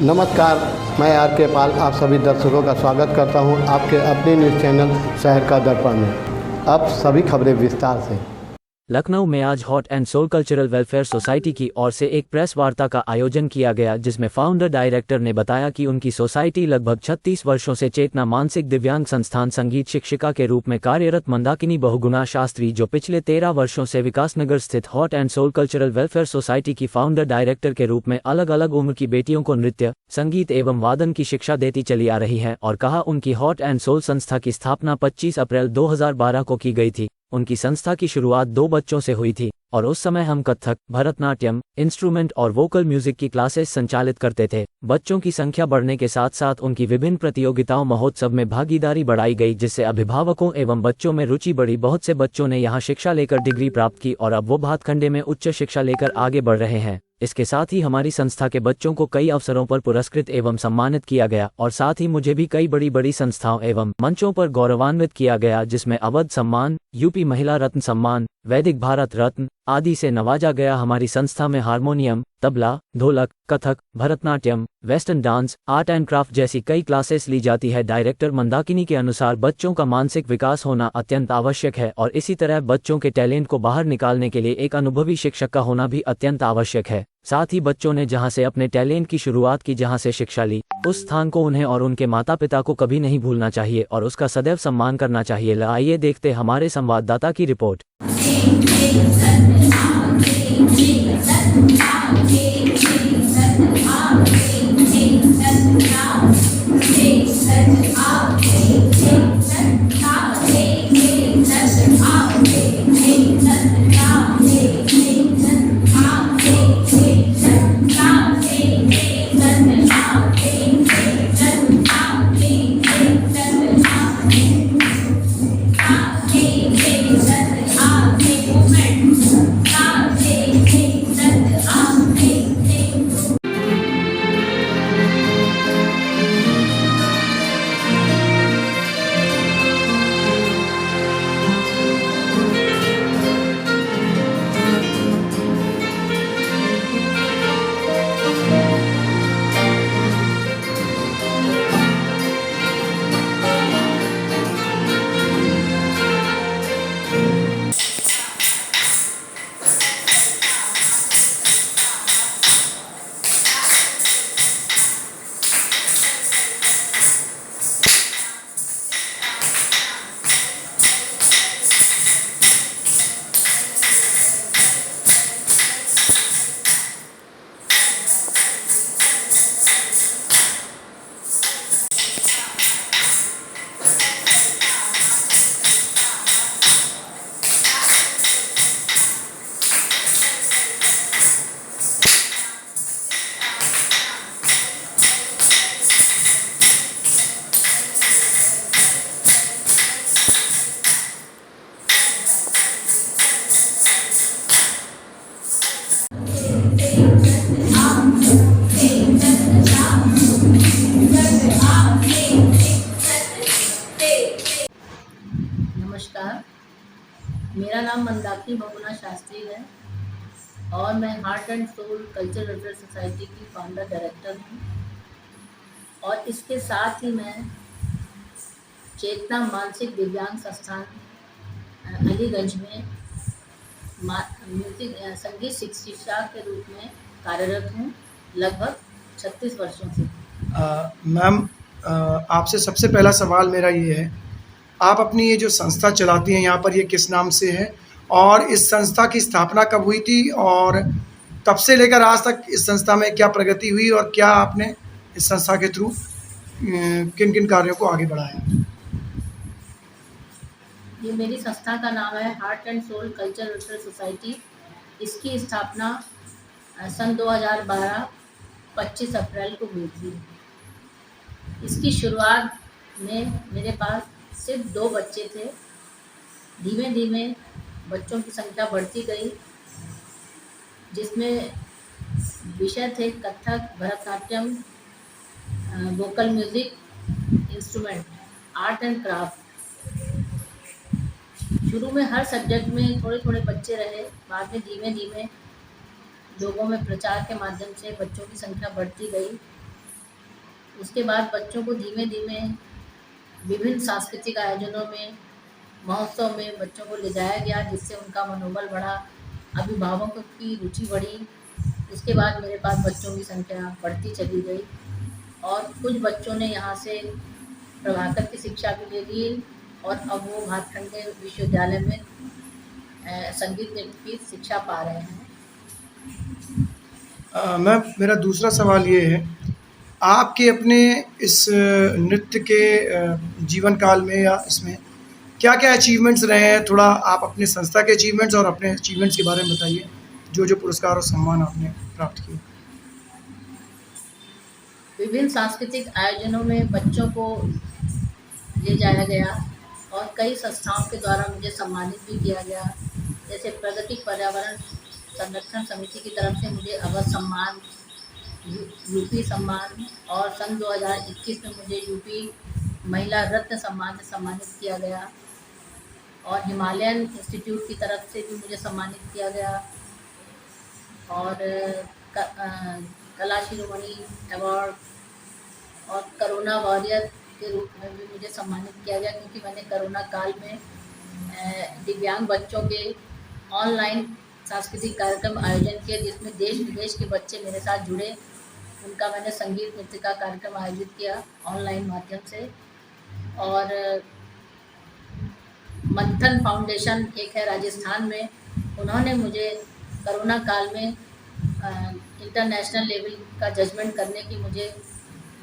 नमस्कार, मैं आर के पाल आप सभी दर्शकों का स्वागत करता हूं आपके अपने न्यूज़ चैनल शहर का दर्पण में। अब सभी खबरें विस्तार से। लखनऊ में आज heart and soul cultural welfare society की ओर से एक प्रेस वार्ता का आयोजन किया गया, जिसमें फाउंडर डायरेक्टर ने बताया कि उनकी सोसाइटी लगभग 36 वर्षों से चेतना मानसिक दिव्यांग संस्थान संगीत शिक्षिका के रूप में कार्यरत मंदाकिनी बहुगुणा शास्त्री, जो पिछले 13 वर्षों से विकासनगर स्थित heart and soul cultural welfare society की फाउंडर डायरेक्टर के रूप में अलग अलग उम्र की बेटियों को नृत्य, संगीत एवं वादन की शिक्षा देती चली आ रही है, और कहा उनकी हॉट एंड सोल संस्था की स्थापना 25 अप्रैल 2012 को की गई थी। उनकी संस्था की शुरुआत 2 बच्चों से हुई थी और उस समय हम कथक, भरतनाट्यम, इंस्ट्रूमेंट और वोकल म्यूजिक की क्लासेस संचालित करते थे। बच्चों की संख्या बढ़ने के साथ साथ उनकी विभिन्न प्रतियोगिताओं महोत्सव में भागीदारी बढ़ाई गई, जिससे अभिभावकों एवं बच्चों में रुचि बढ़ी। बहुत से बच्चों ने यहां शिक्षा लेकर डिग्री प्राप्त की और अब वो भातखंडे में उच्च शिक्षा लेकर आगे बढ़ रहे हैं। इसके साथ ही हमारी संस्था के बच्चों को कई अवसरों पर पुरस्कृत एवं सम्मानित किया गया और साथ ही मुझे भी कई बड़ी बड़ी संस्थाओं एवं मंचों पर गौरवान्वित किया गया, जिसमें अवध सम्मान, यूपी महिला रत्न सम्मान, वैदिक भारत रत्न आदि से नवाजा गया। हमारी संस्था में हारमोनियम, तबला, ढोलक, Kathak, Bharatanatyam, western dance, art and craft जैसी कई क्लासेस ली जाती है। डायरेक्टर मंदाकिनी के अनुसार बच्चों का मानसिक विकास होना अत्यंत आवश्यक है और इसी तरह बच्चों के टैलेंट को बाहर निकालने के लिए एक अनुभवी शिक्षक का होना भी अत्यंत आवश्यक है। साथ ही बच्चों ने जहां से अपने टैलेंट की शुरुआत की, जहां से शिक्षा ली, उस स्थान को उन्हें और उनके माता पिता को कभी नहीं भूलना चाहिए और उसका सदैव सम्मान करना चाहिए। आइए देखते हमारे संवाददाता की रिपोर्ट। नमस्कार, मेरा नाम मंदाकिनी बहुगुणा शास्त्री है और मैं heart and soul cultural welfare society की फाउंडर डायरेक्टर हूँ और इसके साथ ही मैं चेतना मानसिक दिव्यांग संस्थान अलीगंज में म्यूजिक संगीत शिक्षिका के रूप में कार्यरत हूँ लगभग 36 वर्षों से। मैम, आपसे सबसे पहला सवाल मेरा ये है, आप अपनी ये जो संस्था चलाती हैं यहाँ पर, ये किस नाम से है और इस संस्था की स्थापना कब हुई थी और तब से लेकर आज तक इस संस्था में क्या प्रगति हुई और क्या आपने इस संस्था के थ्रू किन किन कार्यों को आगे बढ़ाया? ये मेरी संस्था का नाम है heart and soul cultural welfare society. इसकी स्थापना सन 2012 25 अप्रैल को हुई थी। इसकी शुरुआत में मेरे पास सिर्फ 2 बच्चे थे। धीमे धीमे बच्चों की संख्या बढ़ती गई, जिसमें विषय थे Kathak, Bharatanatyam, vocal music, instrument, art and craft. शुरू में हर सब्जेक्ट में थोड़े थोड़े बच्चे रहे, बाद में धीमे धीमे लोगों में प्रचार के माध्यम से बच्चों की संख्या बढ़ती गई उसके बाद बच्चों को धीमे धीमे विभिन्न सांस्कृतिक आयोजनों में, महोत्सव में बच्चों को ले जाया गया, जिससे उनका मनोबल बढ़ा, अभिभावकों की रुचि बढ़ी। इसके बाद मेरे पास बच्चों की संख्या बढ़ती चली गई और कुछ बच्चों ने यहाँ से प्रभाकर की शिक्षा भी ले ली और अब वो भातखंडे विश्वविद्यालय में संगीत नृत्य की शिक्षा पा रहे हैं। मैम, मेरा दूसरा सवाल ये है, आपके अपने इस नृत्य के जीवन काल में या इसमें क्या-क्या अचीवमेंट्स रहे हैं? थोड़ा आप अपने संस्था के अचीवमेंट्स और अपने अचीवमेंट्स के बारे में बताइए, जो पुरस्कार और सम्मान आपने प्राप्त किए। विभिन्न सांस्कृतिक आयोजनों में बच्चों को ले जाया गया और कई संस्थाओं के द्वारा मुझे सम्मानित भी किया गया। जैसे प्रगति पर्यावरण संरक्षण समिति की तरफ से मुझे अवध सम्मान, यूपी सम्मान और सन 2021 में मुझे यूपी महिला रत्न सम्मान से सम्मानित किया गया और हिमालयन इंस्टीट्यूट की तरफ से भी मुझे सम्मानित किया गया और कला शिरोमणि अवार्ड और करोना वॉरियर के रूप में भी मुझे सम्मानित किया गया, क्योंकि मैंने कोरोना काल में दिव्यांग बच्चों के ऑनलाइन सांस्कृतिक कार्यक्रम आयोजन किए, जिसमें देश विदेश के बच्चे मेरे साथ जुड़े। उनका मैंने संगीत नृत्य का कार्यक्रम आयोजित किया ऑनलाइन माध्यम से। और मंथन फाउंडेशन एक है राजस्थान में, उन्होंने मुझे कोरोना काल में इंटरनेशनल लेवल का जजमेंट करने की मुझे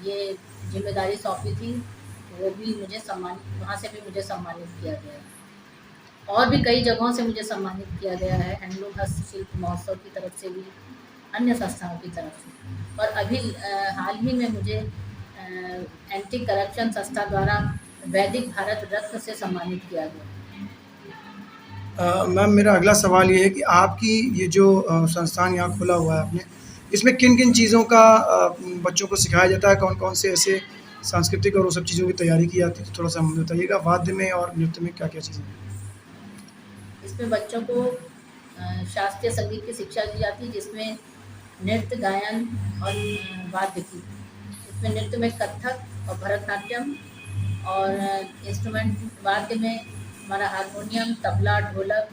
ये जिम्मेदारी सौंपी थी। वो भी मुझे सम्मानित, वहाँ से भी मुझे सम्मानित किया गया और भी कई जगहों से मुझे सम्मानित किया गया है, हैंडलूम हस्तशिल्प महोत्सव की तरफ से भी, अन्य संस्थाओं की तरफ से। और अभी हाल ही में मुझे एंटी करप्शन संस्था द्वारा वैदिक भारत रत्न से सम्मानित किया गया। मैम, मेरा अगला सवाल ये है कि आपकी ये जो संस्थान यहाँ खोला हुआ है आपने, इसमें किन-किन चीज़ों का बच्चों को सिखाया जाता है? कौन-कौन से ऐसे सांस्कृतिक और वो सब चीज़ों की तैयारी की जाती है? तो थोड़ा-सा हमें बताइएगा। वाद्य में और नृत्य में क्या-क्या चीज़ें हैं? इसमें बच्चों को शास्त्रीय संगीत की शिक्षा दी जाती है, जिसमें नृत्य, गायन और वाद्य की। इसमें नृत्य में कथक और भरतनाट्यम और इंस्ट्रूमेंट वाद्य में हमारा हारमोनियम, तबला, ढोलक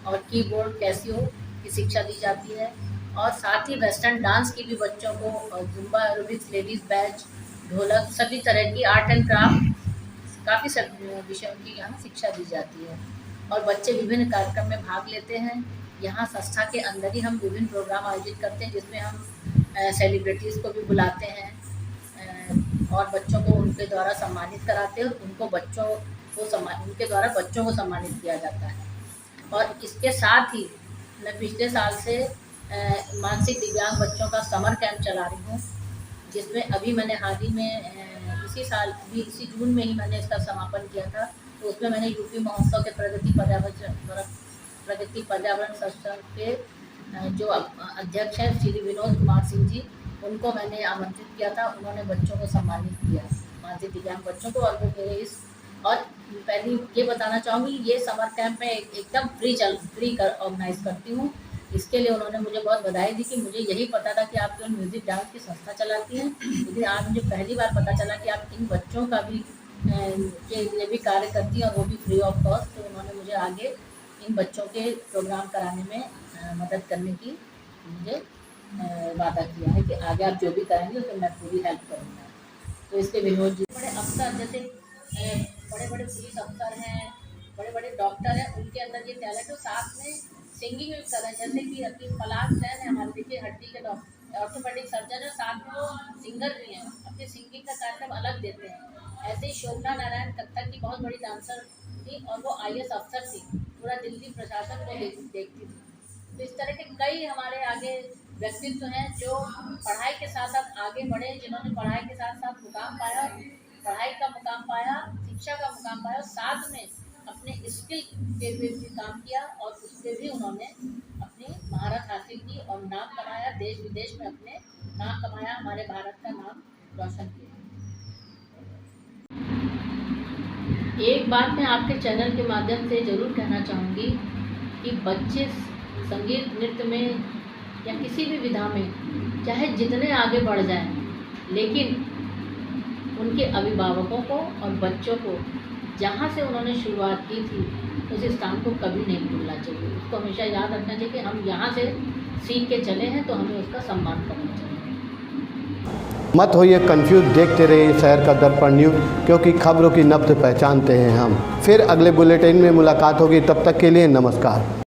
और कीबोर्ड, कैसियो की शिक्षा दी जाती है। और साथ ही वेस्टर्न डांस की भी बच्चों को, जुम्बा एरोबिक्स, लेडीज़ बैच, ढोलक, सभी तरह की आर्ट एंड क्राफ्ट, काफ़ी सब विषयों की यहाँ शिक्षा दी जाती है। और बच्चे विभिन्न कार्यक्रम में भाग लेते हैं। यहाँ संस्था के अंदर ही हम विभिन्न प्रोग्राम आयोजित करते हैं, जिसमें हम सेलिब्रिटीज़ को भी बुलाते हैं और बच्चों को उनके द्वारा सम्मानित कराते हैं और उनके द्वारा बच्चों को सम्मानित किया जाता है। और इसके साथ ही मैं पिछले साल से मानसिक दिव्यांग बच्चों का समर कैंप चला रही हूँ, जिसमें अभी मैंने हाल ही में इसी जून में ही मैंने इसका समापन किया था। तो उसमें मैंने यूपी महोत्सव के प्रगति पर्यावरण संस्था के जो अध्यक्ष हैं श्री विनोद कुमार सिंह जी, उनको मैंने आमंत्रित किया था। उन्होंने बच्चों को सम्मानित किया, मानसिक दिव्यांग बच्चों को। और वो मेरे और पहले ये बताना चाहूँगी, ये समर कैंप में एकदम फ्री ऑर्गेनाइज करती हूँ। इसके लिए उन्होंने मुझे बहुत बधाई दी कि मुझे यही पता था कि आप केवल म्यूज़िक डांस की संस्था चलाती हैं, लेकिन आज मुझे पहली बार पता चला कि आप इन बच्चों का भी के लिए भी कार्य करती हैं और वो भी फ्री ऑफ कॉस्ट। तो उन्होंने मुझे आगे इन बच्चों के प्रोग्राम कराने में मदद करने की मुझे वादा किया है कि आगे आप जो भी करेंगे उसमें मैं पूरी हेल्प करूँगा। तो इसके विनोद जी बड़े अफसर, जैसे बड़े बड़े पुलिस अफसर हैं, बड़े बड़े डॉक्टर हैं, उनके अंदर ये टैलेंट है। साथ में सिंगिंग में कर रहे हैं, जैसे कि हकीम पलाश सैन है हमारे, देखिए हड्डी के ऑर्थोपेडिक सर्जन है, साथ में वो सिंगर भी हैं, अपनी सिंगिंग का कार्यक्रम अलग देते हैं। ऐसे ही शोभना नारायण कथक की बहुत बड़ी डांसर थी और वो IAS अफसर थी, पूरा दिल्ली प्रशासन को देखती थी। तो इस तरह के कई हमारे आगे व्यक्तित्व हैं जो पढ़ाई के साथ साथ आगे बढ़े, जिन्होंने पढ़ाई के साथ साथ मुकाम पाया, पढ़ाई का मुकाम पाया, शिक्षा का मुकाम पाया, साथ में अपने स्किल पे भी काम किया और उस पर भी उन्होंने अपनी महारत हासिल की और नाम कमाया, देश विदेश में अपने नाम कमाया, हमारे भारत का नाम रोशन किया। एक बात मैं आपके चैनल के माध्यम से ज़रूर कहना चाहूँगी कि बच्चे संगीत नृत्य में या किसी भी विधा में चाहे जितने आगे बढ़ जाएं, लेकिन उनके अभिभावकों को और बच्चों को जहाँ से उन्होंने शुरुआत की थी उस स्थान को कभी नहीं भूलना चाहिए। उसको हमेशा याद रखना चाहिए कि हम यहाँ से सीख के चले हैं तो हमें उसका सम्मान करना चाहिए। मत होइए कंफ्यूज, देखते रहिए शहर का दर्पण न्यूज़, क्योंकि खबरों की नब्ज पहचानते हैं हम। फिर अगले बुलेटिन में मुलाकात होगी, तब तक के लिए नमस्कार।